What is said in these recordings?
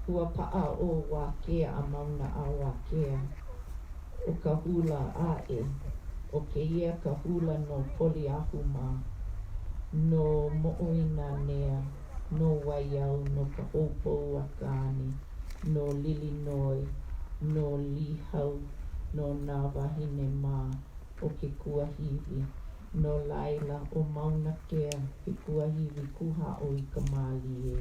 Ua pa'a o wā kea a mauna a wā kea. O ka hula a e. O ke ia ka hula no poli ahu ma. No mo'oina nea. No waiau no ka houpou a ka ani. No lili noi. No lihau. No nā wahine mā. O ke kuahiwi. No laila o Mauna Kea. Ke kuahiwi kuha o I ka māli e.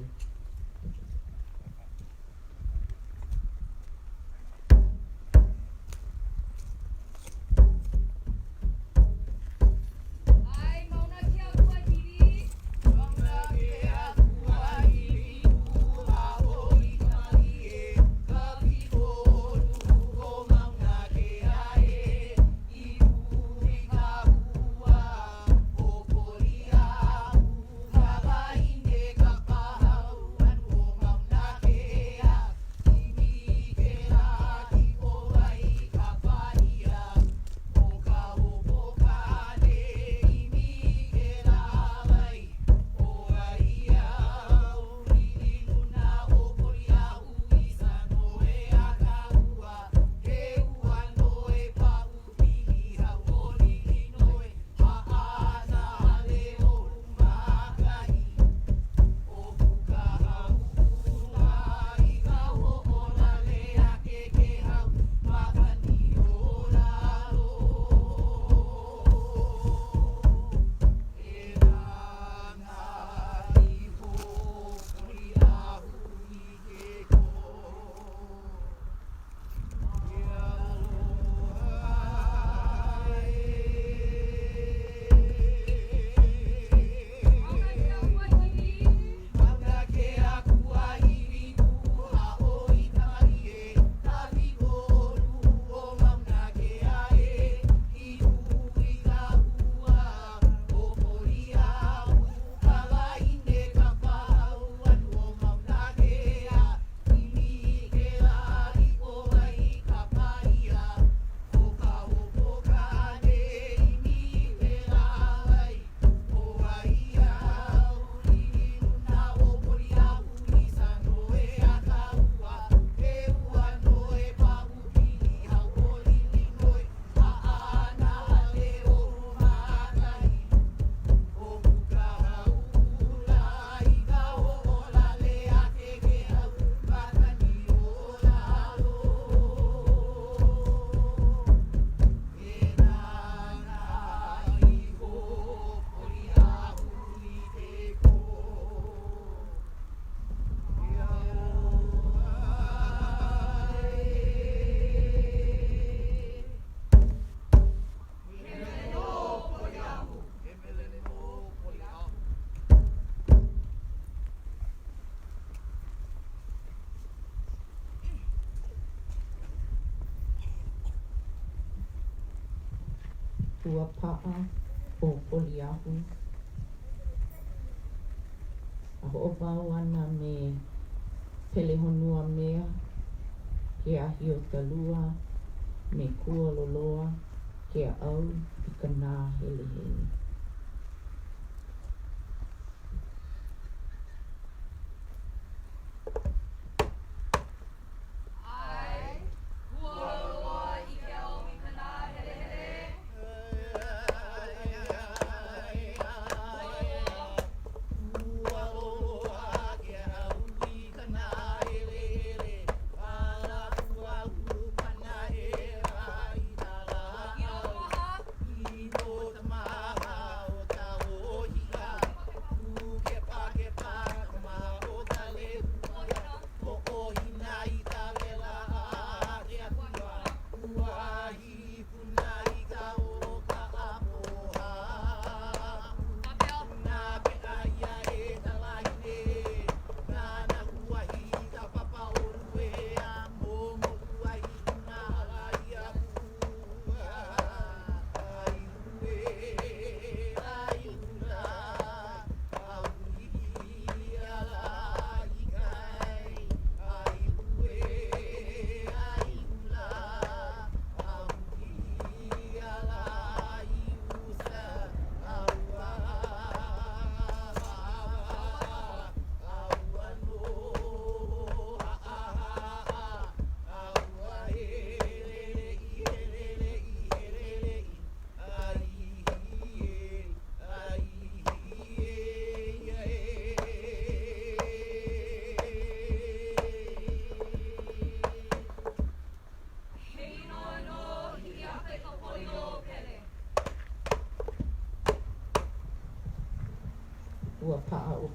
Ai, Mauna Kea kuahiri. Mauna Kea kuahiri. Kuha o I ka māli e. Ka piholu o Mauna Kea e. I hui ka hua. O poli au. Ka waine ka pahau. Anu o Mauna Kea. Imi ke la ki o ai ka paia. O ka hopo kane. Imi ke la mai. O ai au. Lili luna o poli au. Isa noe a ka ua. He ua noe pau pihi hau o lili noe. Haana hale o umakai. O puka hauna I ka ho'ola lea ke hau. Makani o lalo. E rana I ho poli ahu I ke ko. E aloha e. Mauna Kea kuahiri. Mauna Kea kuahiri. Kuha o I ka māli e. Ka piholu o Mauna Kea e. I hui ka hua. O poli au. Ka waine ka pahau. Anu o Mauna Kea. Imi ke la I o ai ka paia. O ka hopo kane. Imi ke la ai. O ai au. Lili luna o poli au. Isa noe a ka ua. He ua noe pau pihi hau o lili noe. Haana hale o umakai. O puka haula I ka ho'ola lea ke hau. Makani o lalo. E nana I ho poli ahu I ke ko. E aloha e. He mele no poli ahu. He mele no poli ahu. Ua pa'a o poli ahu. A ho'owau ana me pelehonua mea. Ke ahi o talua. Me kua loloa. Ke au I ka nā hele hele. Ai, kua loa I ke au I ka nā hele hele. Kua loa ke au I ka nā hele hele. Ala kua hupana e rai nā la. I aloha. I no tamaha.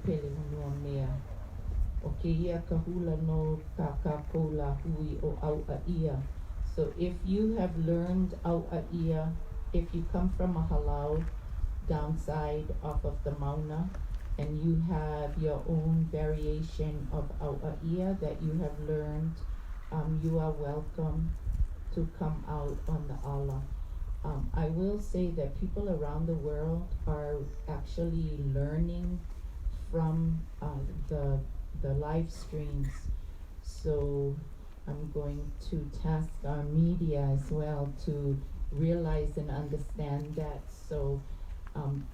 pele no mea. O ke ia ka hula no ka kola hui o au a ia. So if you have learned au a ia, if you come from a halau downside off of the Mauna, and you have your own variation of au a ia that you have learned, you are welcome to come out on the ala. I will say that people around the world are actually learning from the live streams. So I'm going to task our media as well to realize and understand that. So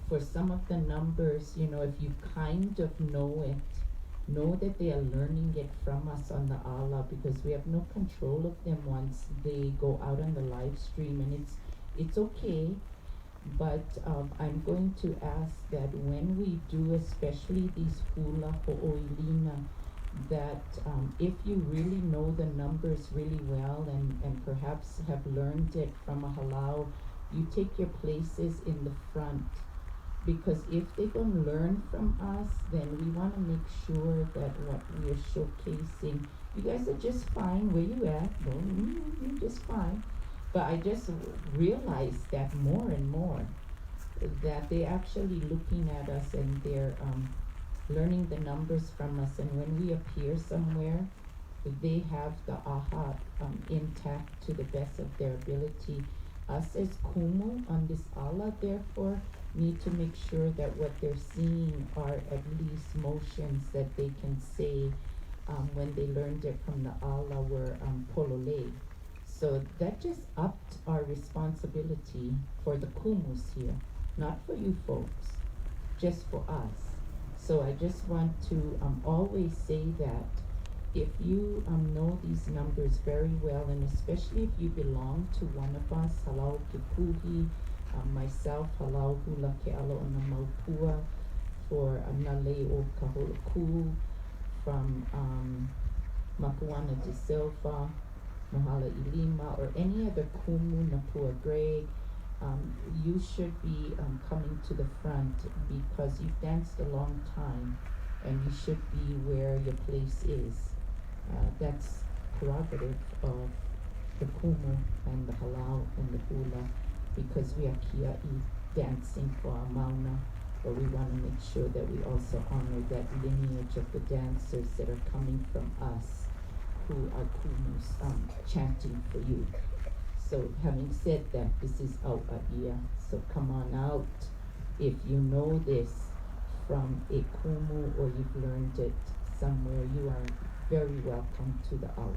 for some of the numbers, if you kind of know it, know that they are learning it from us on the ala, because we have no control of them once they go out on the live stream, and it's okay. But I'm going to ask that when we do, especially these hula ho'oilina, that if you really know the numbers really well, and perhaps have learned it from a halau, you take your places in the front. Because if they're going to learn from us, then we want to make sure that what we are showcasing, you guys are just fine where you at. Well, you're just fine. But I just realized that more and more, that they're actually looking at us, and they're learning the numbers from us. And when we appear somewhere, they have the aha intact to the best of their ability. Us as kumu on this ala, therefore, need to make sure that what they're seeing are at least motions that they can say when they learned it from the ala were polole. So that just upped our responsibility for the kumus here, not for you folks, just for us. So I just want to always say that if you know these numbers very well, and especially if you belong to one of us, halau kikuhi, myself, halau hula ke alo o na maupua, for Nale o Kaholoku, from Makuana de Silva, Mohala Ilima, or any other kumu, Napua Greg, you should be coming to the front, because you've danced a long time, and you should be where your place is. That's prerogative of the kumu and the halau and the hula, because we are kia'i dancing for our mauna, but we want to make sure that we also honor that lineage of the dancers that are coming from us, who are kumus chanting for you. So having said that, this is Au'aia, so come on out if you know this from a kumu or you've learned it somewhere. You are very welcome to the Au.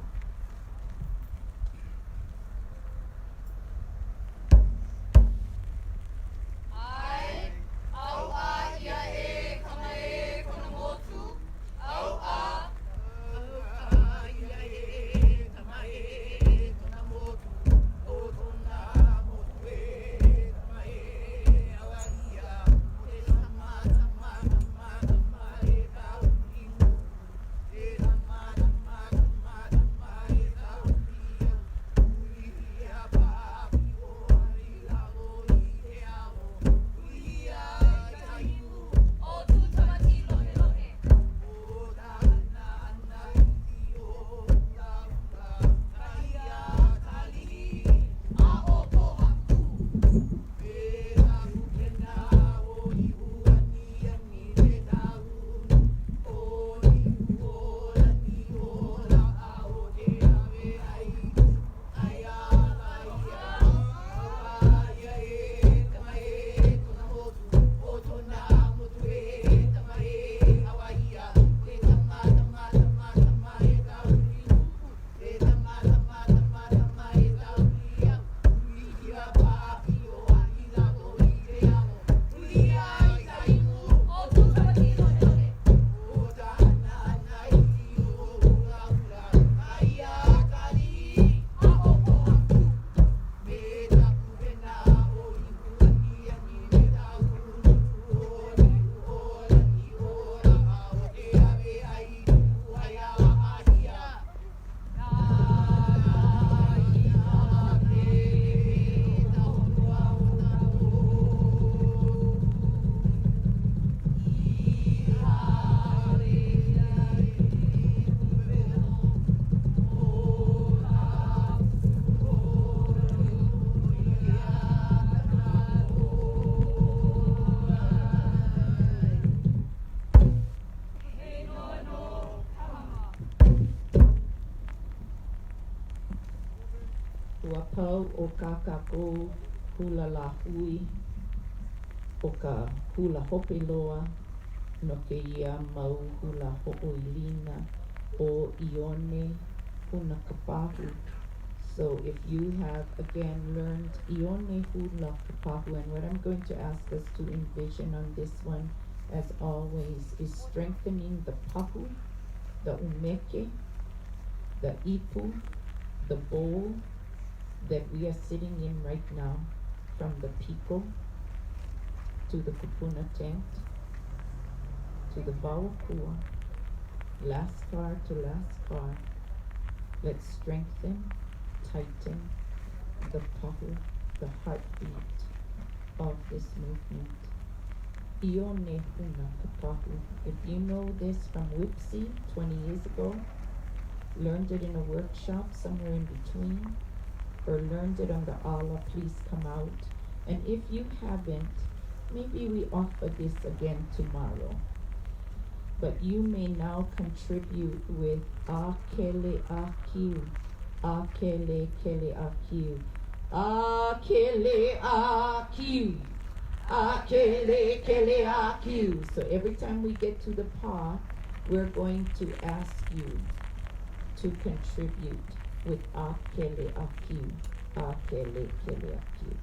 Ua pau o ka kako hula la hui o ka hula hope loa no ke ia mau hula ho'oilina o Ione Puna Kapahu. So if you have again learned Ione hula kapahu, and what I'm going to ask us to envision on this one as always is strengthening the pahu, the umeke, the ipu, the bowl that we are sitting in right now, from the piko to the kupuna tent to the bawakua, last car to last car. Let's strengthen, tighten the pahu, the heartbeat of this movement. Ione huna kapahu. If you know this from Whipsy 20 years ago, learned it in a workshop somewhere in between, or learned it on the ala, please come out. And if you haven't, maybe we offer this again tomorrow. But you may now contribute with akele akiu, akele kele akiu, akele akiu, akele kele akiu. So every time we get to the pa, we're going to ask you to contribute with akele akiu, akele kele akiu.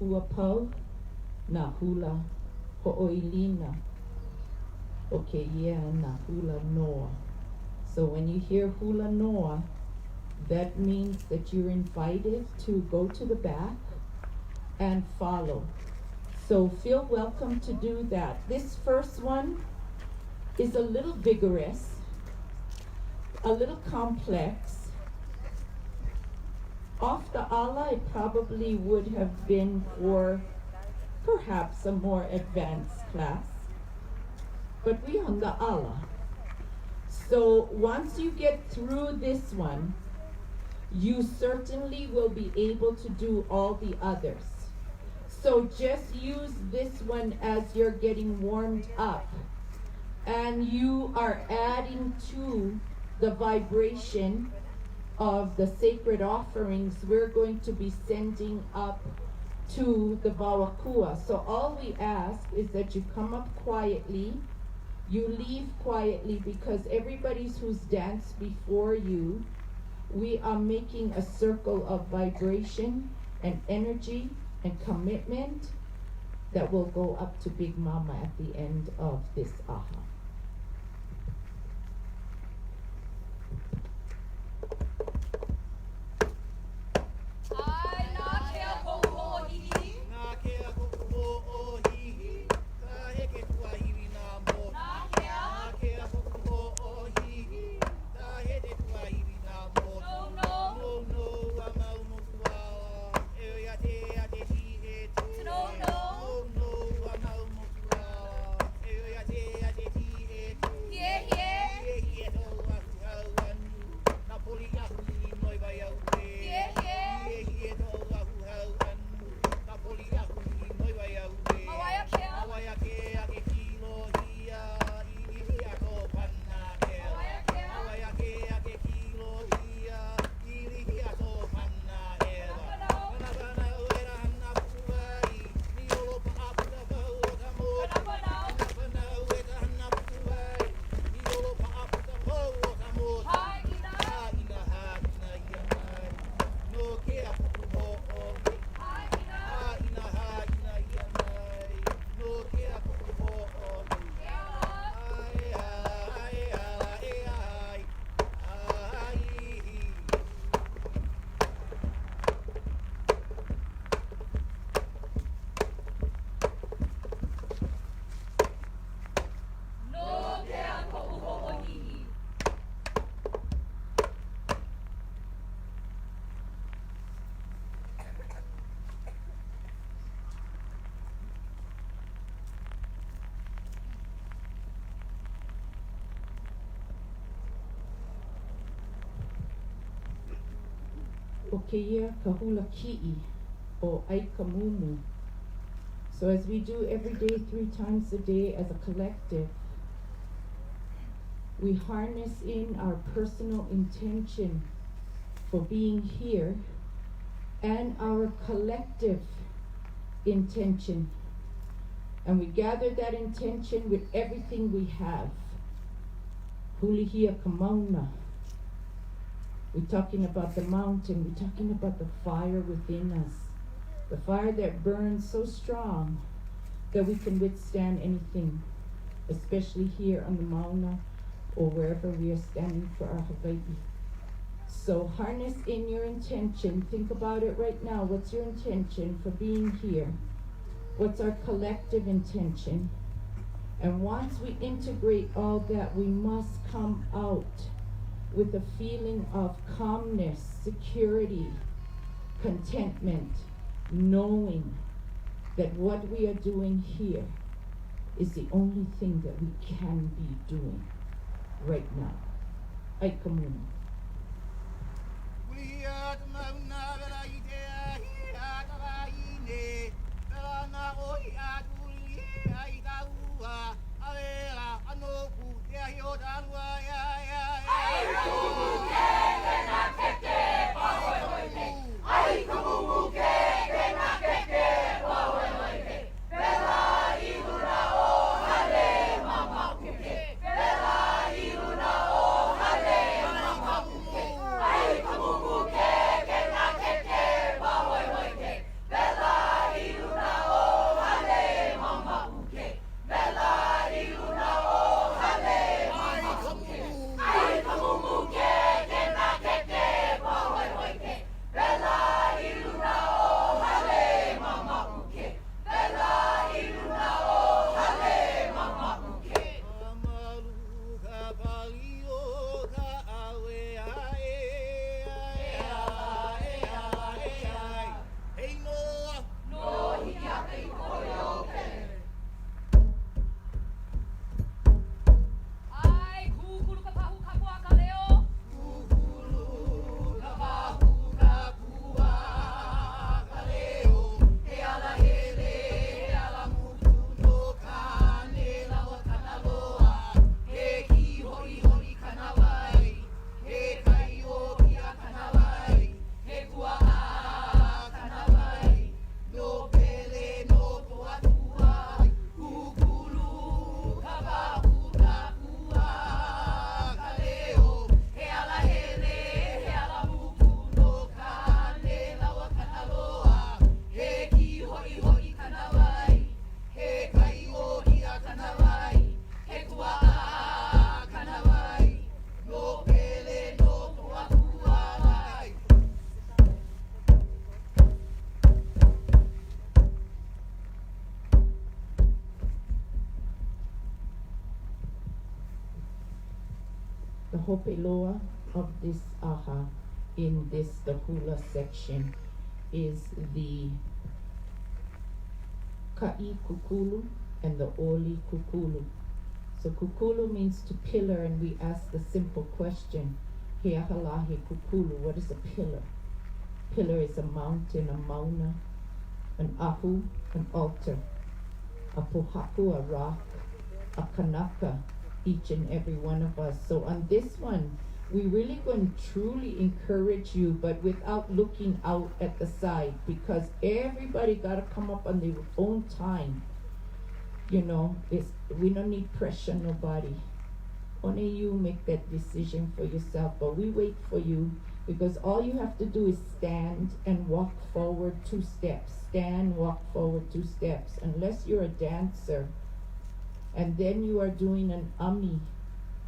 Ua pau na hula ho'oilina o ke ia na hula noa. So when you hear hula noa, that means that you're invited to go to the back and follow. So feel welcome to do that. This first one is a little vigorous, a little complex. Off the ala, it probably would have been for perhaps a more advanced class. but we on the Allah. So once you get through this one, you certainly will be able to do all the others. So just use this one as you're getting warmed up, and you are adding to the vibration of the sacred offerings we're going to be sending up to the Wawakua. So all we ask is that you come up quietly, you leave quietly, because everybody's who's danced before you, we are making a circle of vibration and energy and commitment that will go up to Big Mama at the end of this aha. O keia kahula ki'i o aika mumu. So as we do every day, 3 times a day as a collective, we harness in our personal intention for being here and our collective intention. And we gather that intention with everything we have. Hulihia Mauna. We're talking about the mountain. We're talking about the fire within us. The fire that burns so strong that we can withstand anything, especially here on the Mauna or wherever we are standing for our Hawaii. So harness in your intention. Think about it right now. What's your intention for being here? What's our collective intention? And once we integrate all that, we must come out with a feeling of calmness, security, contentment, knowing that what we are doing here is the only thing that we can be doing right now. Aikamuna. Ke hopeloa of this aha in the hula section is the ka'i kukulu and the oli kukulu. So kukulu means to pillar, and we ask the simple question, he ahalahe kukulu, what is a pillar? Pillar is a mountain, a mauna, an ahu, an altar, a pohaku, a rock, a kanaka, each and every one of us. So on this one, we really going to truly encourage you, but without looking out at the side, because everybody got to come up on their own time. You know, we don't need pressure nobody. Only you make that decision for yourself, but we wait for you, because all you have to do is stand and walk forward 2 steps. Stand, walk forward 2 steps. Unless you're a dancer, and then you are doing an ami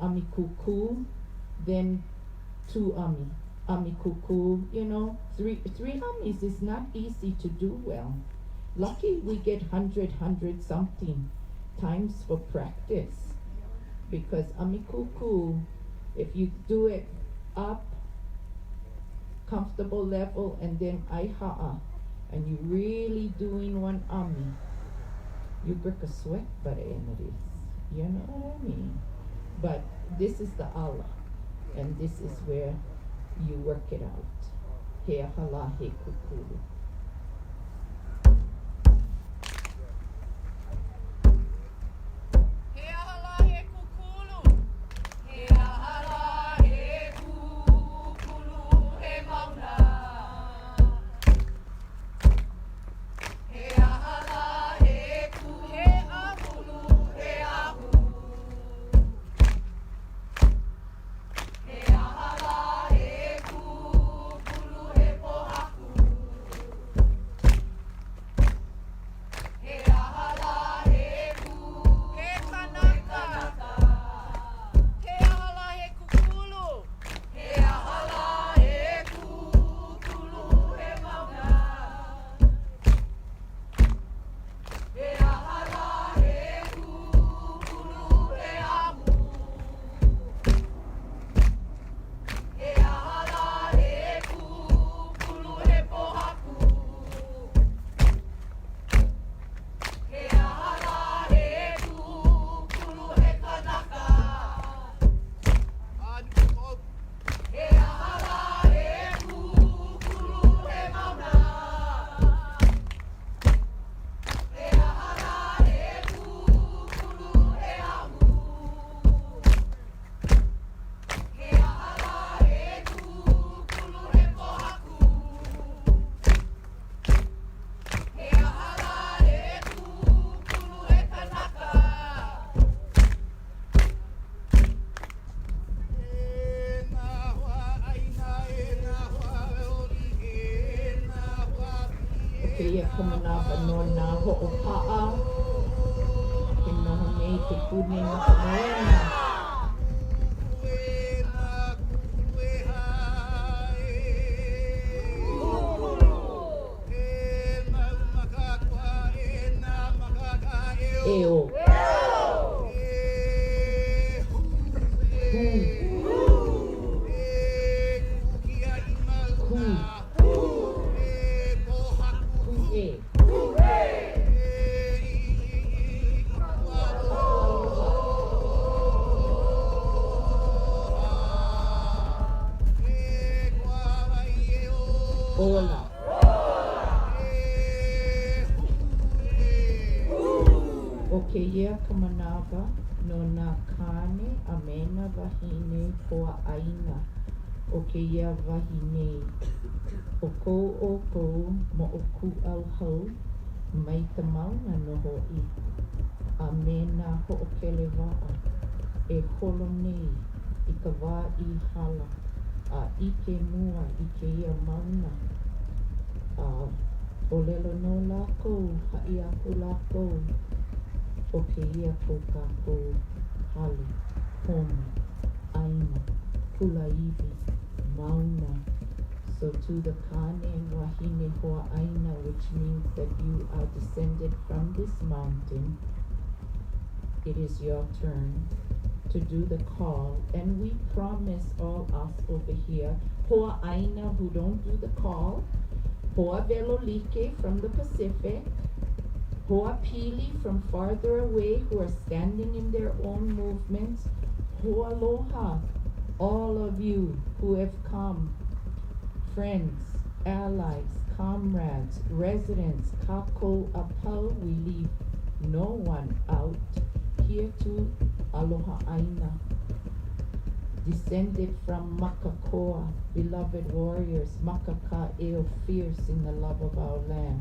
kuku, then 2 ami kuku. You know, three amis is not easy to do well. Lucky we get 100 something times for practice, because ami kuku, if you do it up, comfortable level, and then aiha'a, and you really doing one ami, you break a sweat by the end of this. You know what I mean? But this is the ala, and this is where you work it out. He ahala he kukulu. He ahala he kukulu. He ahala he kukulu he mauna. He ahala he kukulu he ahu. He ahala he kukulu he pohaku. He ahala he kukulu he kanaka. He ahala he kukulu. He ahala he kukulu he mauna. He ahala he kukulu he ahu. He ahala he kukulu he pohaku. He ahala he kukulu he kanaka. He ahala he kukulu he mauna. He ahala he kukulu he ahu. He ahala he kukulu he pohaku. He ahala he kukulu he kanaka. Okay, kamanaka no na ho'opa'a. Kinoho nei te kune na kamoena. Eo. Ola. Okay, yeah, kamanava no na kane amena wahine poa aina. Okay, yeah, wahine. O kou mo o ku au hou mai te mauna no hoi. Amena ho o kele waa e holo nei i ka wā i hala. A ike mua i ke ia mauna. O lelo no lākou, hai aku lākou. O ke ia ko kākou hale, home, aina, pula iwi, mauna. So to the kane wahine hoa aina, which means that you are descended from this mountain, it is your turn to to do the call, and we promise all us over here, Hoa Aina who don't do the call, Hoa Velolike from the Pacific, Hoa Pili from farther away who are standing in their own movements, Hoa Aloha, all of you who have come, friends, allies, comrades, residents, Kako Apau, we leave no one out. Here to Aloha Aina, descended from Makakoa, beloved warriors, Makaka Eo, fierce in the love of our land.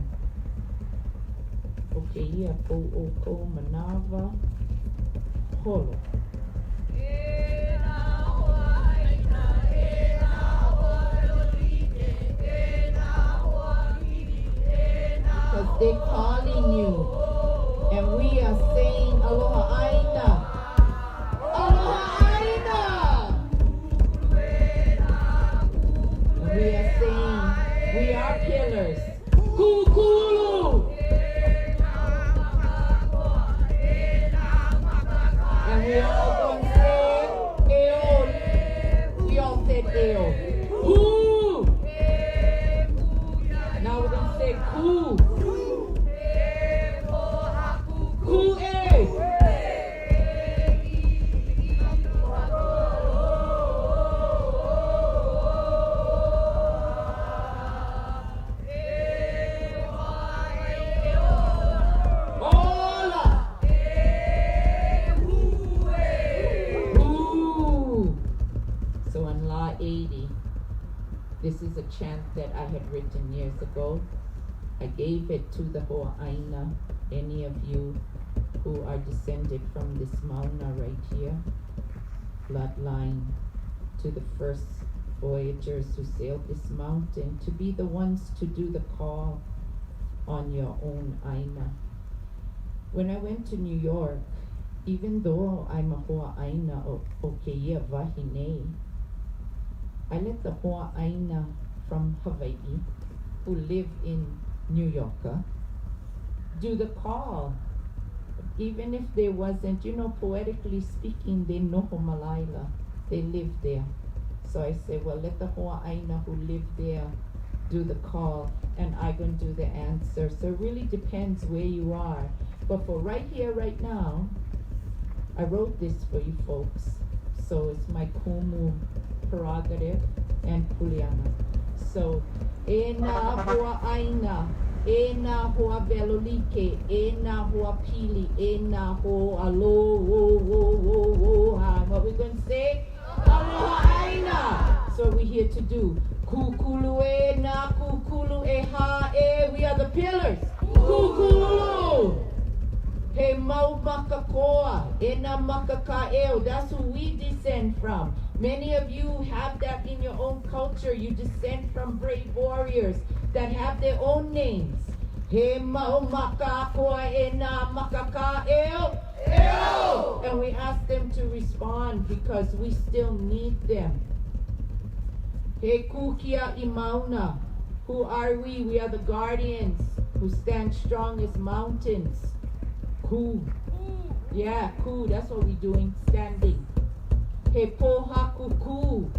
Okea po oko manava, holo. Because they're calling you, and we are saying Aloha Aina. Aloha Aina! And we are saying we are pillars. Kukulu! And we all gonna say Eo. We all said Eo. Ku! Now we're gonna say Ku. This is a chant that I had written years ago. I gave it to the Ho'aina, any of you who are descended from this Mauna right here, bloodline, to the first voyagers who sailed this mountain, to be the ones to do the call on your own Aina. When I went to New York, even though I'm a Ho'aina o Keia Wahine, I let the Ho'aina from Hawaii, who live in New York, do the call. Even if there wasn't, poetically speaking, they know Malaila. They live there. So I say, well, let the Ho'aina who live there do the call, and I can do the answer. So it really depends where you are. But for right here, right now, I wrote this for you folks. So it's my kumu prerogative and kuleana. So, e nā hoa aina, e nā hoa velolike, e nā hoa pili, e nā hoa aloha. What we gonna say? Aloha aina. So we're here to do. Kukulu e nā kukulu e ha e. We are the pillars. Kukulu. He mau makakoa, e nā makaka eo. That's who we descend from. Many of you have that in your own culture. You descend from brave warriors that have their own names. He mau makakoa, e nā makaka eo. Eo! And we ask them to respond because we still need them. He kukia I Mauna. Who are we? We are the guardians who stand strong as mountains. Ku. Yeah, ku. That's what we're doing, standing. He pohaku ku.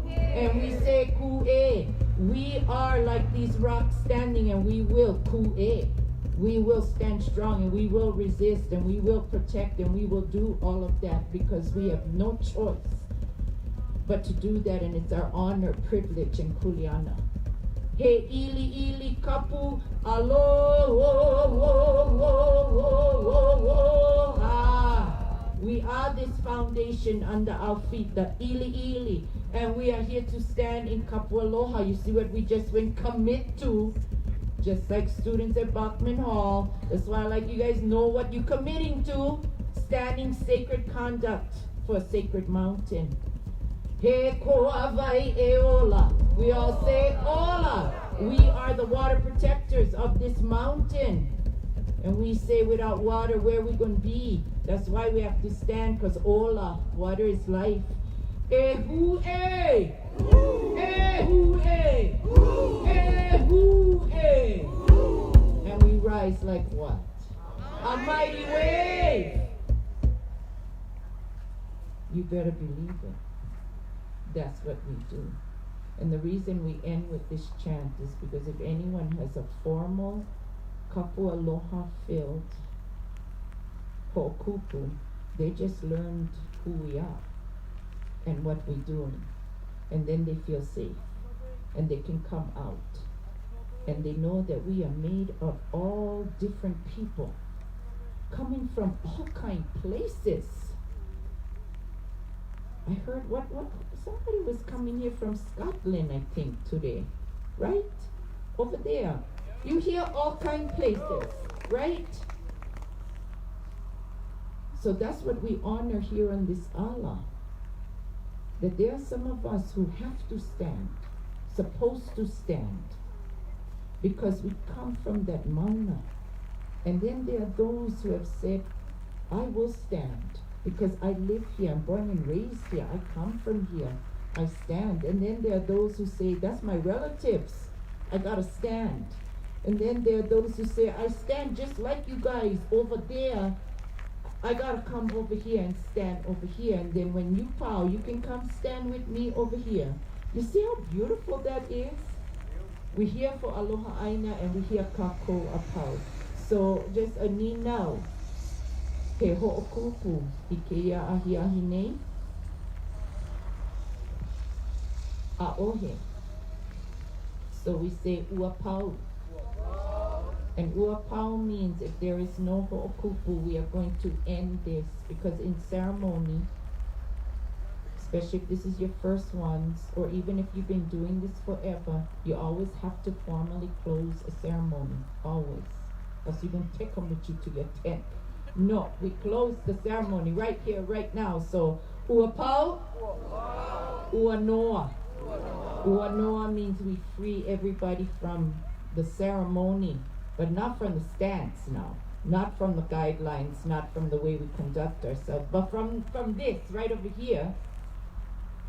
And we say ku e. We are like these rocks standing, and we will ku e. We will stand strong, and we will resist, and we will protect, and we will do all of that because we have no choice but to do that, and it's our honor, privilege, and kuleana. He ili ili kapu aloha. We are this foundation under our feet, the ili ili, and we are here to stand in kapu aloha. You see what we just went commit to, just like students at Bachman Hall. That's why I like you guys know what you're committing to. Standing sacred conduct for a sacred mountain. He koa vai e ola. We all say ola. We are the water protectors of this mountain. And we say without water, where are we going to be? That's why we have to stand, because ola, water is life. E hu e. E hu e. E hu e. And we rise like what? A mighty wave. You better believe it. That's what we do. And the reason we end with this chant is because if anyone has a formal kapu aloha filled ho'okupu, they just learned who we are and what we're doing. And then they feel safe. And they can come out. And they know that we are made of all different people, coming from all kind places. I heard what somebody was coming here from Scotland, I think, today. Right? Over there. You hear all kind places, right? So that's what we honor here on this Allah. That there are some of us who have to stand, supposed to stand, because we come from that Mauna. And then there are those who have said, I will stand because I live here, I'm born and raised here, I come from here, I stand. And then there are those who say, that's my relatives, I gotta stand. And then there are those who say, I stand just like you guys over there, I gotta come over here and stand over here. And then when you pow, you can come stand with me over here. You see how beautiful that is? We're here for Aloha Aina and we're here Kako Apau. So just a ni now. He ho'okupu I ke ia ahi ahi nei. A'ohe. So we say ua pau. And ua pau means if there is no ho'okupu, we are going to end this. Because in ceremony, especially if this is your first ones, or even if you've been doing this forever, you always have to formally close a ceremony. Always. Else you're going to take them with you to your tent. No, we close the ceremony right here, right now. So, ua pau, ua noa. Ua noa means we free everybody from the ceremony, but not from the stance now. Not from the guidelines, not from the way we conduct ourselves, but from this right over here.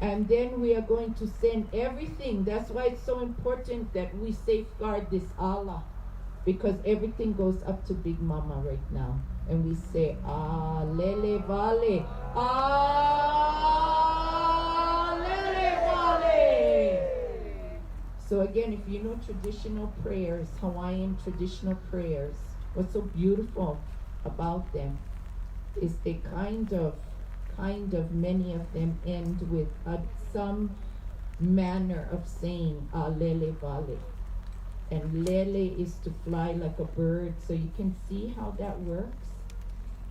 And then we are going to send everything. That's why it's so important that we safeguard this Allah. Because everything goes up to Big Mama right now. And we say, ah, lele vale. Ah, lele vale. So again, if you know traditional prayers, Hawaiian traditional prayers, what's so beautiful about them is they kind of, many of them end with some manner of saying, ah, lele vale. And lele is to fly like a bird. So you can see how that works.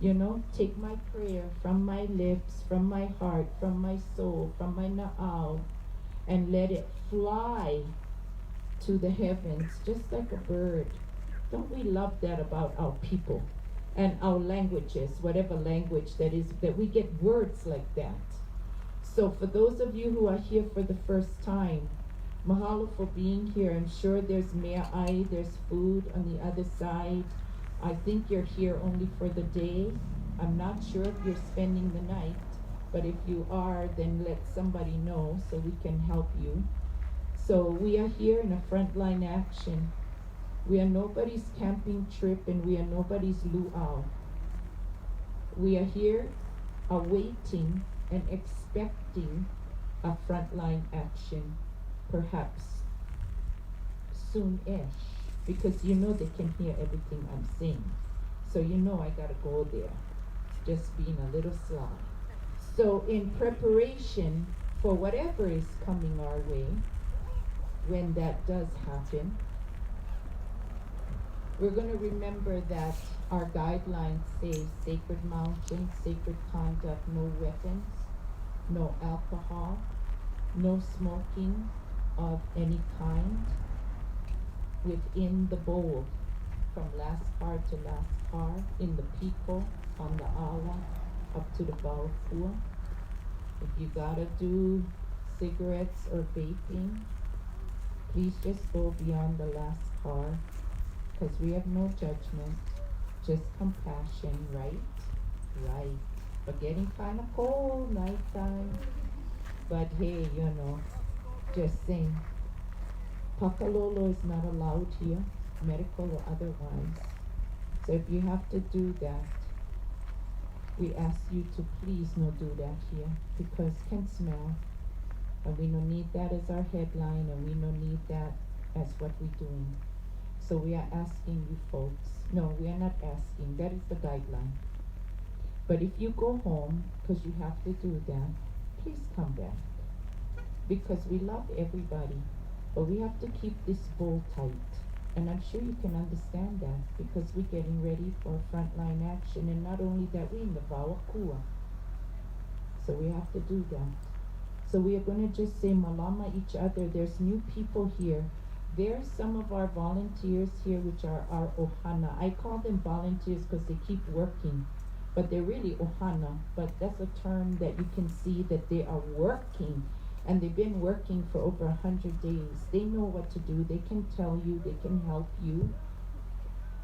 You know, take my prayer from my lips, from my heart, from my soul, from my na'au, and let it fly to the heavens, just like a bird. Don't we love that about our people and our languages, whatever language that is, that we get words like that. So for those of you who are here for the first time, mahalo for being here. I'm sure there's mea'ai, there's food on the other side. I think you're here only for the day. I'm not sure if you're spending the night, but if you are, then let somebody know so we can help you. So we are here in a frontline action. We are nobody's camping trip and we are nobody's luau. We are here awaiting and expecting a frontline action, perhaps soon-ish. Because you know they can hear everything I'm saying. So you know I gotta go there. Just being a little sly. So in preparation for whatever is coming our way, when that does happen, we're gonna remember that our guidelines say sacred mountain, sacred conduct, no weapons, no alcohol, no smoking of any kind, within the bowl, from last car to last car, in the piko, on the awa, up to the baupua. If you gotta do cigarettes or vaping, please just go beyond the last car, because we have no judgment, just compassion, right? Right. But getting kind of cold nighttime. But hey, you know, just saying. Pakalolo is not allowed here, medical or otherwise. So if you have to do that, We ask you to please not do that here because can smell. And we don't need that as our headline and we don't need that as what we're doing. So we are asking you folks, no, we are not asking, that is the guideline. But if you go home, because you have to do that, please come back. Because we love everybody, but we have to keep this bowl tight. And I'm sure you can understand that because we're getting ready for frontline action. And not only that, we're in the Mauna. So we have to do that. So we are going to just say malama each other. There's new people here. There's some of our volunteers here, which are our ohana. I call them volunteers because they keep working, but they're really ohana. But that's a term that you can see that they are working, and they've been working for over 100 days. They know what to do. They can tell you. They can help you.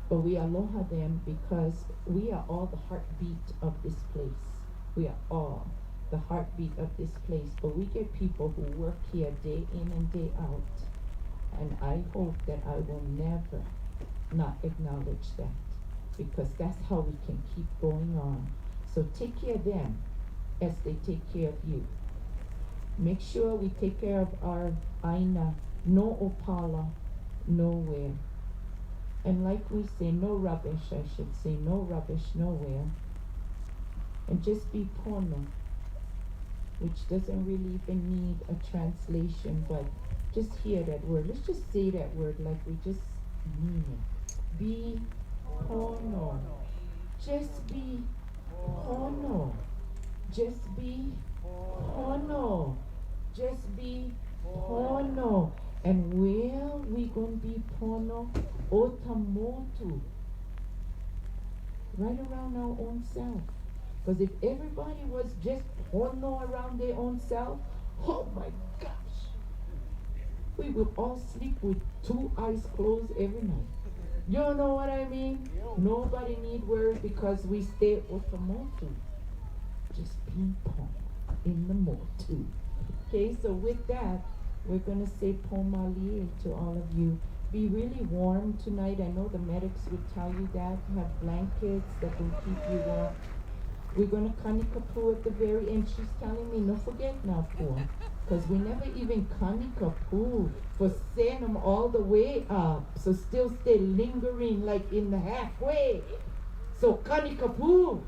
But we aloha them because we are all the heartbeat of this place. We are all the heartbeat of this place. But we get people who work here day in and day out. And I hope that I will never not acknowledge that because that's how we can keep going on. So take care of them as they take care of you. Make sure we take care of our aina. No opala, nowhere. And like we say, no rubbish, I should say, no rubbish nowhere. And just be pono, which doesn't really even need a translation, but just hear that word. Let's just say that word like we just mean it. Be pono. Just be pono. Just be pono. Just be pono. And where we gonna be pono? Otamotu. Right around our own self. Because if everybody was just pono around their own self, oh my gosh, we will all sleep with 2 eyes closed every night. You know what I mean? Nobody need worry because we stay otamotu. Just being pono in the motu. Okay, so with that, we're going to say pomalie to all of you. Be really warm tonight. I know the medics would tell you that. Have blankets that will keep you warm. We're going to kanikapu at the very end. She's telling me, no forget now, poor. Because we never even kanikapu for sending them all the way up. So still stay lingering like in the halfway. So kanikapu.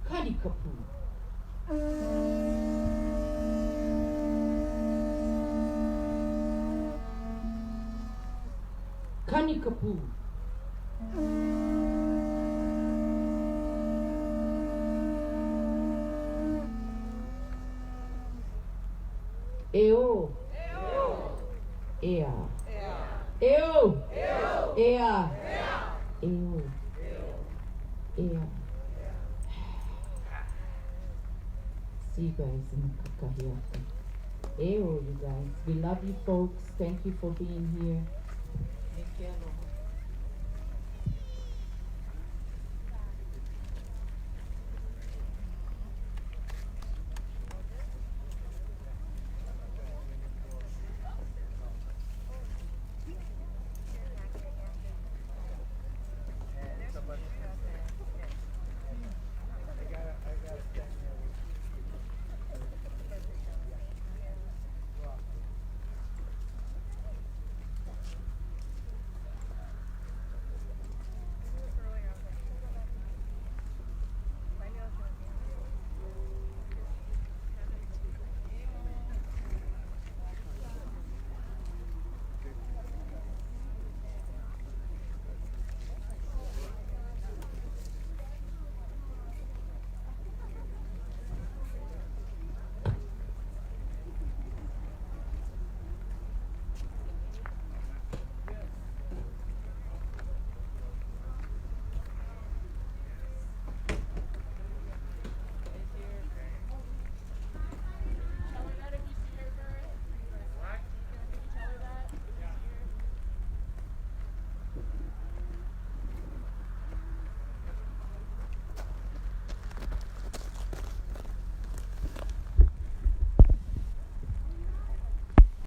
Kanikapu. Kanikapu. Eo. Ea. Eo. Ea. Eo. Ea. See you guys in Kakahiaka. Eo, you guys. We love you folks. Thank you for being here.